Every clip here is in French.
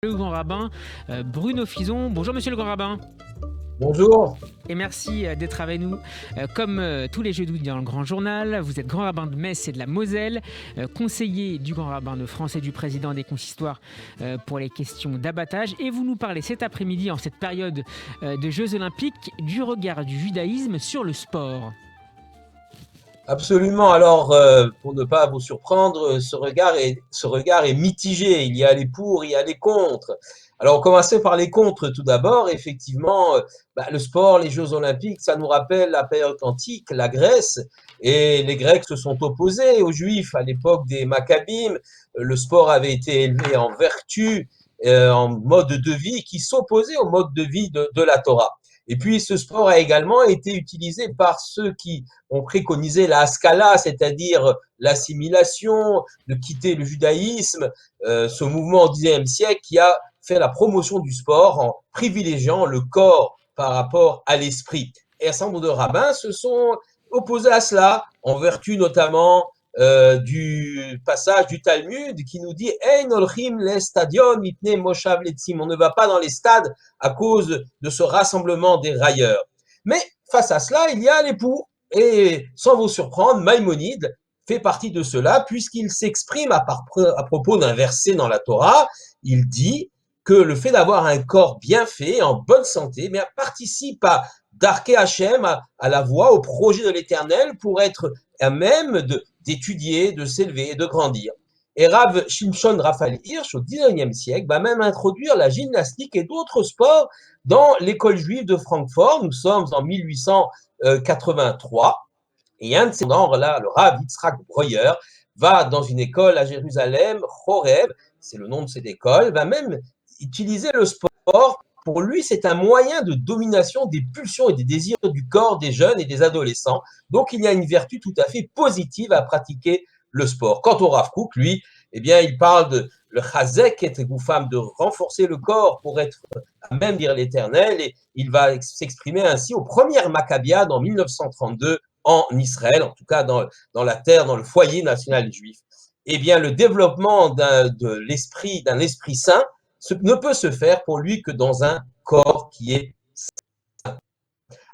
Le grand rabbin Bruno Fison. Bonjour monsieur le grand rabbin. Bonjour. Et merci d'être avec nous. Comme tous les jeudis dans le Grand Journal, vous êtes grand rabbin de Metz et de la Moselle, conseiller du grand rabbin de France et du président des consistoires pour les questions d'abattage. Et vous nous parlez cet après-midi, en cette période de Jeux Olympiques, du regard du judaïsme sur le sport. Absolument. Alors, pour ne pas vous surprendre, ce regard est mitigé. Il y a les pour, il y a les contre. Alors, on commençait par les contre tout d'abord. Effectivement, le sport, les Jeux Olympiques, ça nous rappelle la période antique, la Grèce, et les Grecs se sont opposés aux Juifs à l'époque des Maccabim. Le sport avait été élevé en vertu, en mode de vie qui s'opposait au mode de vie de la Torah. Et puis, ce sport a également été utilisé par ceux qui ont préconisé la haskala, c'est-à-dire l'assimilation, de quitter le judaïsme, ce mouvement au Xe siècle qui a fait la promotion du sport en privilégiant le corps par rapport à l'esprit. Et un certain nombre de rabbins se sont opposés à cela, en vertu notamment du passage du Talmud qui nous dit Ein olchim le stadion mipne moshav letzim. On ne va pas dans les stades à cause de ce rassemblement des railleurs. Mais face à cela, il y a les pour. Et sans vous surprendre, Maïmonide fait partie de cela, puisqu'il s'exprime à propos d'un verset dans la Torah. Il dit que le fait d'avoir un corps bien fait, en bonne santé, participe à d'Arké Hachem, à la voie, au projet de l'Éternel, pour être à même d'étudier, de s'élever et de grandir. Et Rav Shimshon Raphaël Hirsch, au XIXe siècle, va même introduire la gymnastique et d'autres sports dans l'école juive de Francfort. Nous sommes en 1883. Et un de ses membres, là, le Rav Yitzhak Breuer, va dans une école à Jérusalem, Horeb, c'est le nom de cette école, va même utiliser le sport. Pour lui, c'est un moyen de domination des pulsions et des désirs du corps des jeunes et des adolescents. Donc, il y a une vertu tout à fait positive à pratiquer le sport. Quant au Rav Kook, lui, eh bien, il parle de le chazek et femme de renforcer le corps pour être à même dire l'Éternel, et il va s'exprimer ainsi aux premières Maccabiades en 1932 en Israël, en tout cas dans la terre, dans le foyer national juif. Eh bien, le développement d'un esprit saint ne peut se faire pour lui que dans un corps qui est sain. En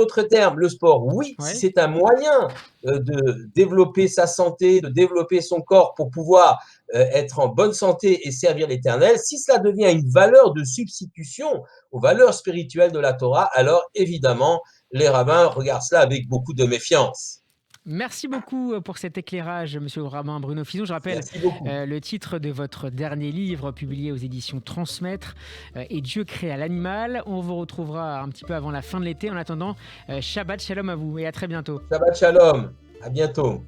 d'autres termes, le sport, oui, si c'est un moyen de développer sa santé, de développer son corps pour pouvoir être en bonne santé et servir l'Éternel, si cela devient une valeur de substitution aux valeurs spirituelles de la Torah, alors évidemment, les rabbins regardent cela avec beaucoup de méfiance. Merci beaucoup pour cet éclairage, monsieur le rabbin Bruno Fison. Je rappelle le titre de votre dernier livre publié aux éditions Transmettre, Et Dieu créa l'animal. On vous retrouvera un petit peu avant la fin de l'été. En attendant, Shabbat Shalom à vous et à très bientôt. Shabbat Shalom, à bientôt.